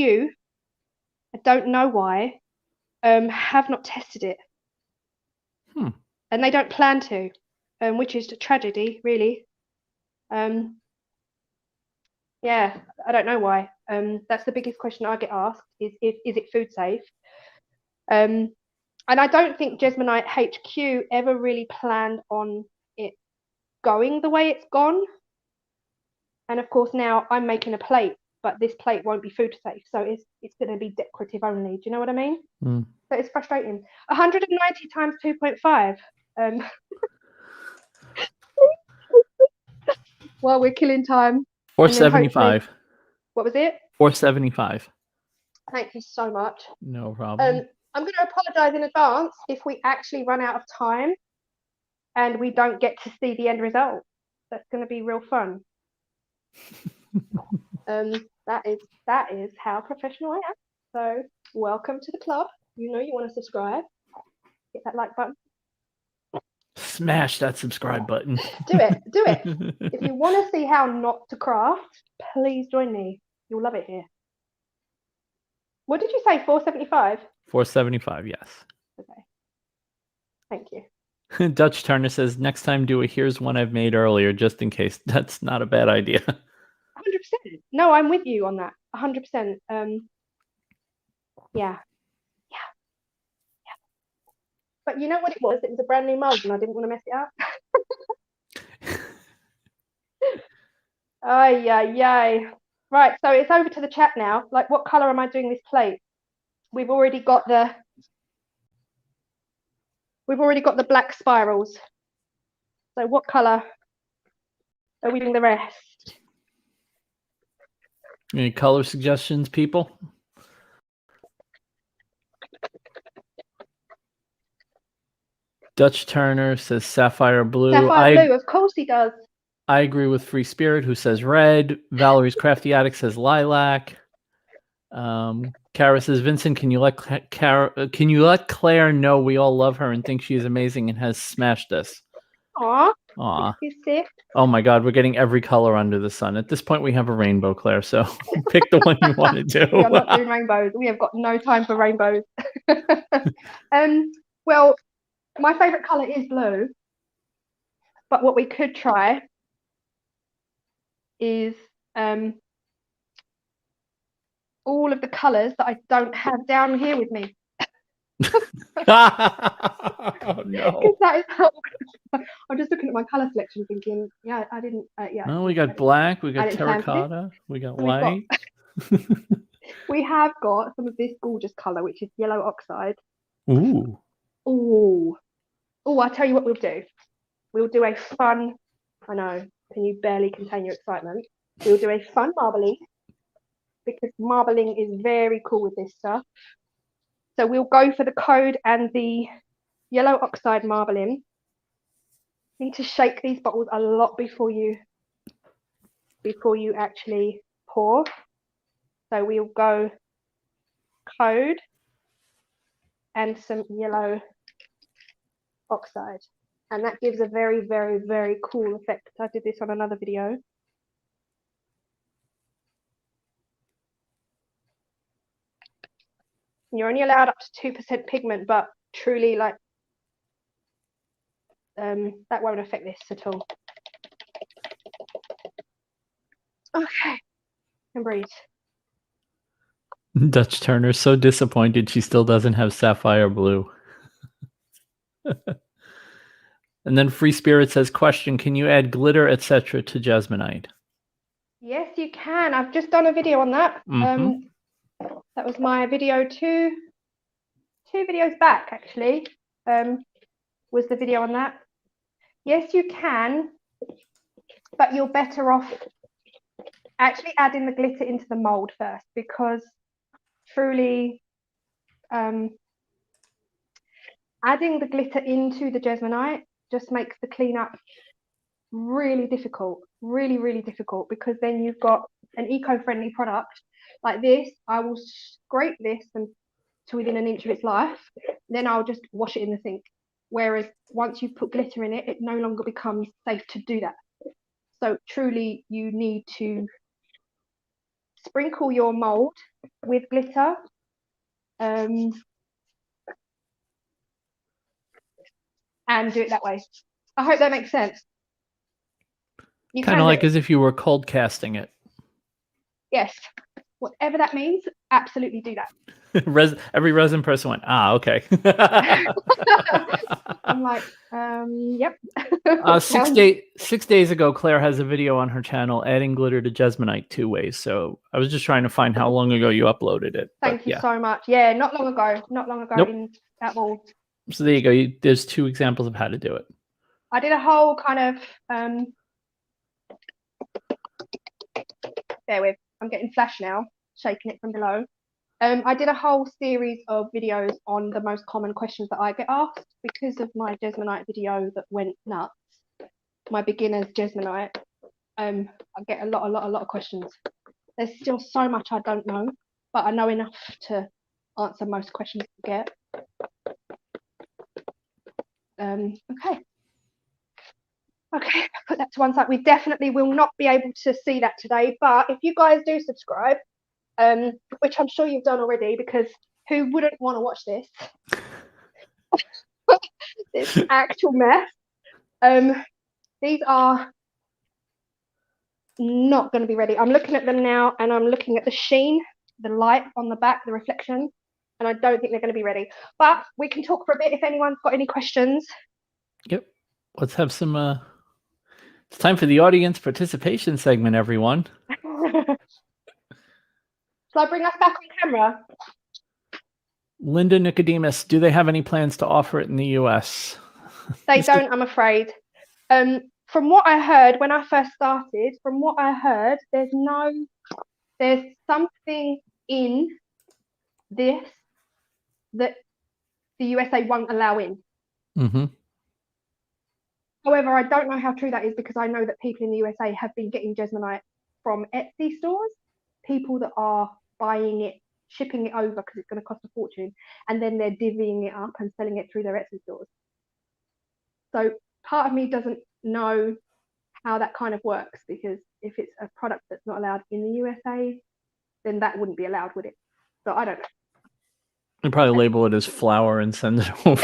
I don't know why, have not tested it. And they don't plan to, which is a tragedy, really. Yeah, I don't know why. That's the biggest question I get asked is it food safe? And I don't think JESMONITE HQ ever really planned on it going the way it's gone. And of course now I'm making a plate, but this plate won't be food safe, so it's going to be decorative only. Do you know what I mean? So it's frustrating. 190 times 2.5. Well, we're killing time. 475. What was it? 475. Thank you so much. No problem. I'm going to apologize in advance if we actually run out of time and we don't get to see the end result. That's going to be real fun. That is how professional I am. So welcome to the club. You know you want to subscribe. Hit that like button. Smash that subscribe button. Do it. If you want to see how not to craft, please join me. You'll love it here. What did you say? 475? 475, yes. Okay. Thank you. Dutch Turner says, next time do a here's one I've made earlier, just in case. That's not a bad idea. 100%. No, I'm with you on that. 100%. Yeah. But you know what it was? It was a brand new mug and I didn't want to mess it up. Ay. Right, so it's over to the chat now. Like, what color am I doing this plate? We've already got the black spirals. So what color are we doing the rest? Any color suggestions, people? Dutch Turner says sapphire blue. Sapphire blue, of course he does. I agree with Free Spirit, who says red. Valerie's Crafty Attic says lilac. Kara says, Vincent, can you let Claire know we all love her and think she is amazing and has smashed us? Aw. He's sick. Oh my God, we're getting every color under the sun. At this point, we have a rainbow, Claire, so pick the one you want to do. We are not doing rainbows. We have got no time for rainbows. Well, my favorite color is blue, but what we could try is all of the colors that I don't have down here with me. Oh no. That is how I'm just looking at my color selection thinking, yeah, I didn't Well, we got black, we got terracotta, we got white. We have got some of this gorgeous color, which is yellow oxide. Ooh. I'll tell you what we'll do. We'll do a fun, I know, can you barely contain your excitement? We'll do a fun marbling, because marbling is very cool with this stuff. So we'll go for the code and the yellow oxide marbling. You need to shake these bottles a lot before you actually pour. So we'll go code and some yellow oxide, and that gives a very, very, very cool effect. I did this on another video. You're only allowed up to 2% pigment, but truly, like, that won't affect this at all. Okay, and breathe. Dutch Turner's so disappointed she still doesn't have sapphire blue. And then Free Spirit says, question, can you add glitter, etc. to JESMONITE? Yes, you can. I've just done a video on that. That was my video two videos back, actually. Was the video on that. Yes, you can, but you're better off actually adding the glitter into the mold first, because truly adding the glitter into the JESMONITE just makes the cleanup really difficult, really, really difficult, because then you've got an eco-friendly product like this. I will scrape this and to within an inch of its life, then I'll just wash it in the sink. Whereas once you put glitter in it, it no longer becomes safe to do that. So truly, you need to sprinkle your mold with glitter. And do it that way. I hope that makes sense. Kind of like as if you were cold casting it. Yes. Whatever that means, absolutely do that. Every resin person went, okay. I'm like, yep. 6 days ago, Claire has a video on her channel adding glitter to JESMONITE 2 ways. So I was just trying to find how long ago you uploaded it. Thank you so much. Yeah, not long ago. Nope. At all. So there you go. There's 2 examples of how to do it. I did a whole kind of bear with. I'm getting flash now, shaking it from below. I did a whole series of videos on the most common questions that I get asked because of my JESMONITE video that went nuts. My beginner's JESMONITE. I get a lot of questions. There's still so much I don't know, but I know enough to answer most questions I get. Okay, put that to one side. We definitely will not be able to see that today, but if you guys do subscribe, which I'm sure you've done already, because who wouldn't want to watch this? This actual mess. These are not going to be ready. I'm looking at them now, and I'm looking at the sheen, the light on the back, the reflection, and I don't think they're going to be ready. But we can talk for a bit if anyone's got any questions. Yep. Let's have some... It's time for the audience participation segment, everyone. Shall I bring us back on camera? Linda Nicodemus, do they have any plans to offer it in the US? They don't, I'm afraid. From what I heard when I first started, there's something in this that the USA won't allow in. However, I don't know how true that is, because I know that people in the USA have been getting JESMONITE from Etsy stores, people that are buying it, shipping it over because it's going to cost a fortune, and then they're divvying it up and selling it through their Etsy stores. So part of me doesn't know how that kind of works, because if it's a product that's not allowed in the USA, then that wouldn't be allowed, would it? So I don't know. They'll probably label it as flour and send it over.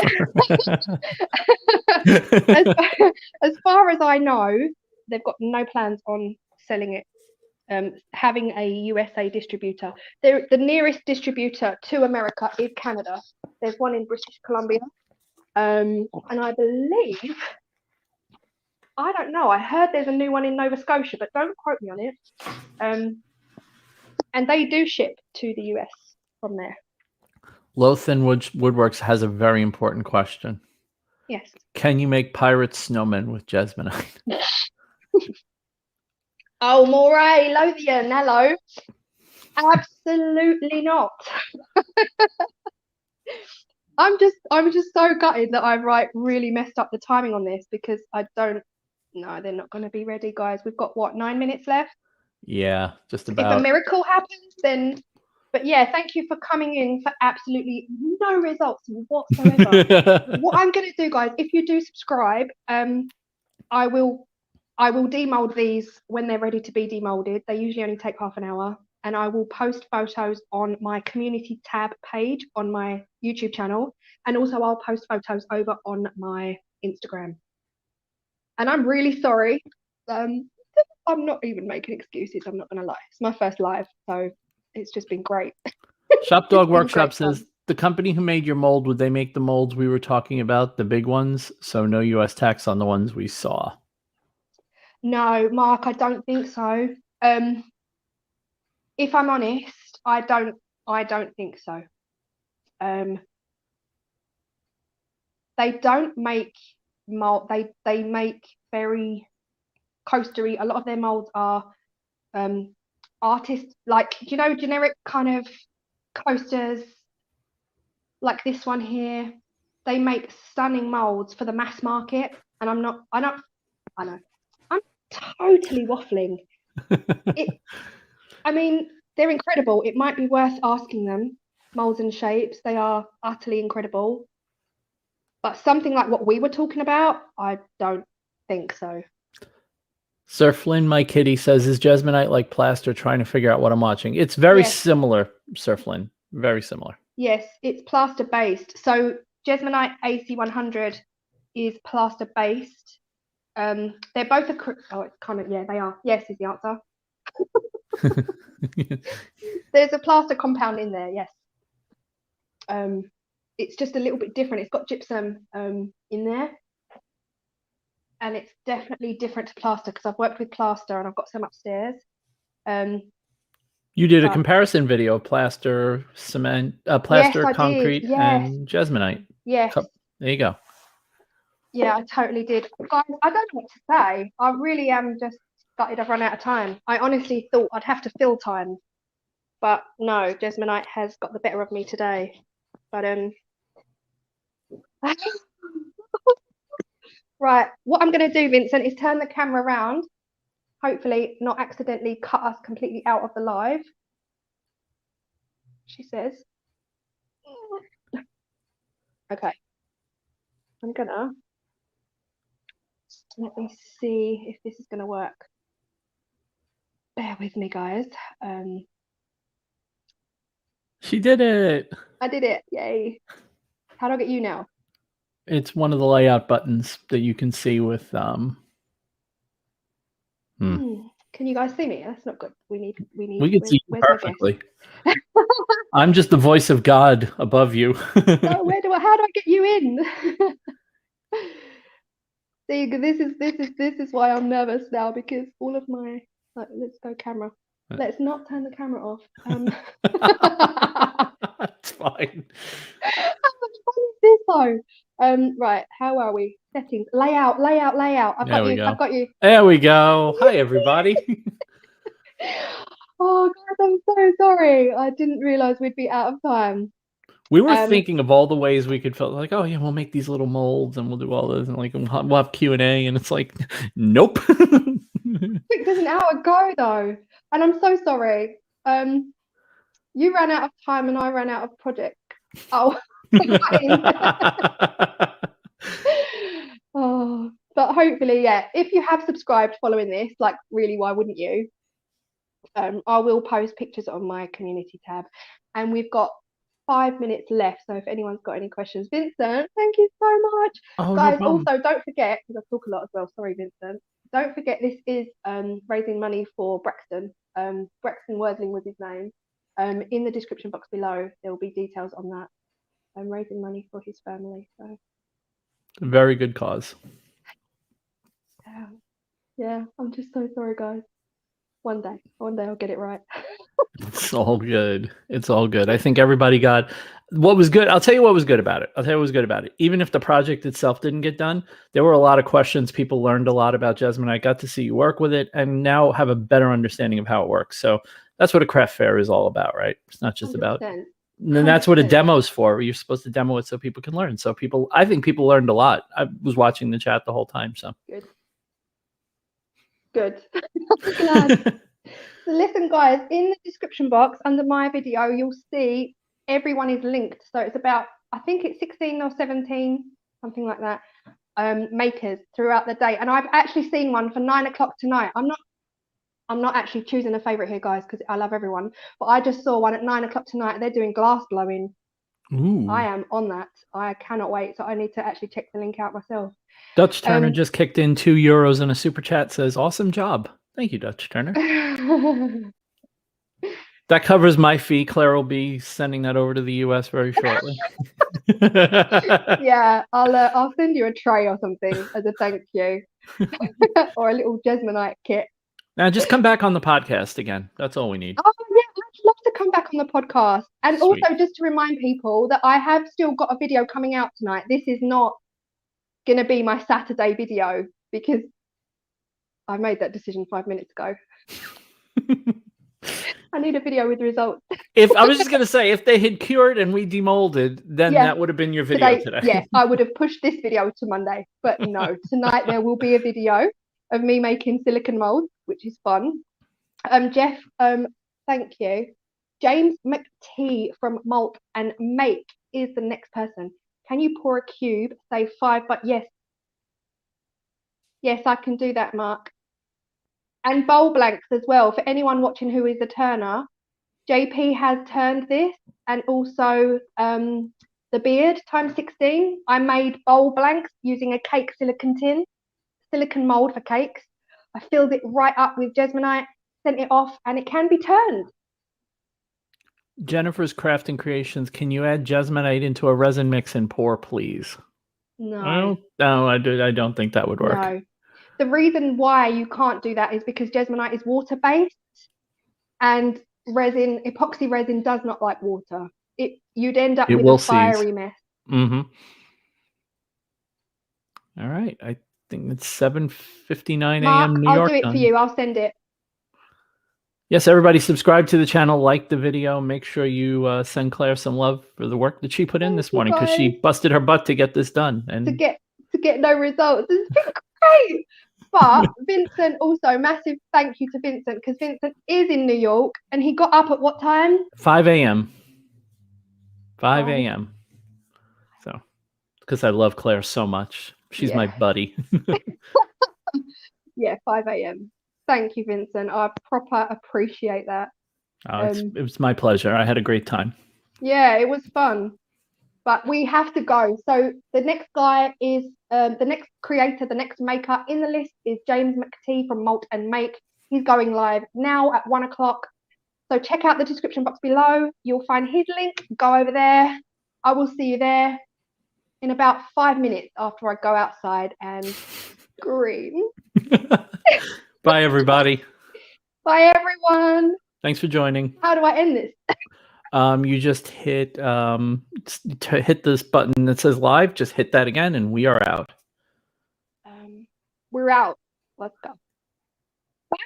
As far as I know, they've got no plans on selling it, having a USA distributor. The nearest distributor to America is Canada. There's one in British Columbia. And I believe, I don't know, I heard there's a new one in Nova Scotia, but don't quote me on it. And they do ship to the US from there. Lothan Woodworks has a very important question. Yes. Can you make pirate snowmen with JESMONITE? Oh, Moray, Lothian, hello. Absolutely not. I'm just so gutted that I've really messed up the timing on this, because I don't. No, they're not going to be ready, guys. We've got what, 9 minutes left? Yeah, just If about. a miracle happens, then. But yeah, thank you for coming in for absolutely no results whatsoever. What I'm going to do, guys, if you do subscribe, I will demold these when they're ready to be demolded. They usually only take half an hour. And I will post photos on my community tab page on my YouTube channel. And also I'll post photos over on my Instagram. And I'm really sorry. I'm not even making excuses. I'm not going to lie. It's my first live, so it's just been great. Shop Dog Workshop says, the company who made your mold, would they make the molds we were talking about, the big ones? So no US tax on the ones we saw. No, Mark, I don't think so. If I'm honest, I don't think so. They don't make mold. They make very coastery. A lot of their molds are artist, like, do you know, generic kind of coasters like this one here. They make stunning molds for the mass market, and I know I'm totally waffling. I mean, they're incredible. It might be worth asking them. Molds and shapes, they are utterly incredible. But something like what we were talking about, I don't think so. Sir Flynn, my kitty, says, is JESMONITE like plaster? Trying to figure out what I'm watching. It's very similar, Sir Flynn. Very similar. Yes, it's plaster based. So JESMONITE AC100 is plaster based. They're both it's kind of, yeah, they are. Yes is the answer. There's a plaster compound in there, yes. It's just a little bit different. It's got gypsum in there, and it's definitely different to plaster, because I've worked with plaster and I've got some upstairs. You did a comparison video of plaster, cement, plaster, concrete, and JESMONITE. Yes. There you go. Yeah, I totally did. Guys, I don't know what to say. I really am just gutted I've run out of time. I honestly thought I'd have to fill time, but no, JESMONITE has got the better of me today. But right, what I'm going to do, Vincent, is turn the camera around. Hopefully not accidentally cut us completely out of the live. She says. Okay. I'm gonna, let me see if this is gonna work. Bear with me, guys. She did it. I did it. Yay. How do I get you now? It's one of the layout buttons that you can see with Can you guys see me? That's not good. We can see you perfectly. I'm just the voice of God above you. Oh, how do I get you in? See, this is why I'm nervous now, because all of my, let's go camera. Let's not turn the camera off. It's fine. How much fun is this though? Right, how are we? Settings, layout. I've got you. There we go. Hi, everybody. Oh, guys, I'm so sorry. I didn't realize we'd be out of time. We were thinking of all the ways we could feel like, oh yeah, we'll make these little molds and we'll do all this, and like we'll have Q&A, and it's like, nope. There's an hour ago though, and I'm so sorry. You ran out of time and I ran out of project. Oh. Oh, but hopefully, yeah. If you have subscribed following this, like, really, why wouldn't you? I will post pictures on my community tab, and we've got 5 minutes left. So if anyone's got any questions, Vincent, thank you so much. Oh, guys. No also, don't forget, because I talk a lot as well. Sorry, Vincent. Don't forget, this is raising money for Braxton. Braxton Wirthlin was his name. In the description box below, there will be details on that. I'm raising money for his family. So very good cause. Yeah, I'm just so sorry, guys. One day I'll get it right. It's all good. It's all good. I think everybody got what was good. I'll tell you what was good about it. Even if the project itself didn't get done, there were a lot of questions. People learned a lot about JESMONITE. I got to see you work with it and now have a better understanding of how it works. So that's what a craft fair is all about, right? It's not just 100%. About And that's what a 100%. demo's for. You're supposed to demo it so people can learn. So I think people learned a lot. I was watching the chat the whole time. So Good. I'm glad. So listen, guys, in the description box under my video, you'll see everyone is linked. So it's about, I think it's 16 or 17, something like that, makers throughout the day. And I've actually seen one for 9 o'clock tonight. I'm not actually choosing a favorite here, guys, because I love everyone. But I just saw one at 9 o'clock tonight. They're doing glass blowing. Ooh. I am on that. I cannot wait. So I need to actually check the link out myself. Dutch Turner just kicked in €2 in a super chat. Says, "Awesome job." Thank you, Dutch Turner. That covers my fee. Claire will be sending that over to the US very shortly. Yeah, I'll send you a tray or something as a thank you, or a little JESMONITE kit. Now just come back on the podcast again. That's all we need. Oh yeah, I'd love to come back on the podcast. And Sweet. Also, just to remind people that I have still got a video coming out tonight. This is not going to be my Saturday video because I made that decision 5 minutes ago. I need a video with results. If I was just going to say, if they had cured and we demolded, then that would have been your video today. Yeah, I would have pushed this video to Monday. But no, tonight there will be a video of me making silicone molds, which is fun. Jeff, thank you. James McT from Malt and Make is the next person. Can you pour a cube, say 5, but yes. Yes, I can do that, Mark. And bowl blanks as well. For anyone watching who is a turner, JP has turned this, and also the beard times 16. I made bowl blanks using a cake silicone mold for cakes. I filled it right up with JESMONITE, sent it off, and it can be turned. Jennifer's Crafting Creations, can you add JESMONITE into a resin mix and pour, please? No. No, I don't think that would work. No. The reason why you can't do that is because JESMONITE is water-based, and epoxy resin does not like water. You'd end up with a fiery mess. Mm-hmm. All right. I think it's 7:59 a.m. New York. I'll do it for you. I'll send it. Yes, everybody subscribe to the channel, like the video. Make sure you send Claire some love for the work that she put in this morning, because she busted her butt to get this done. And to get no results. It's been great. But Vincent, also massive thank you to Vincent, because Vincent is in New York and he got up at what time? 5 a.m. 5 a.m. So, because I love Claire so much. She's my buddy. Yeah, 5 a.m. Thank you, Vincent. I proper appreciate that. Oh, it was my pleasure. I had a great time. Yeah, it was fun. But we have to go. So the next guy is the next creator, the next maker in the list is James McT from Malt and Make. He's going live now at 1 o'clock. So check out the description box below. You'll find his link. Go over there. I will see you there in about 5 minutes after I go outside and scream. Bye, everybody. Bye, everyone. Thanks for joining. How do I end this? You just hit this button that says live. Just hit that again, and we are out. We're out. Let's go. Bye.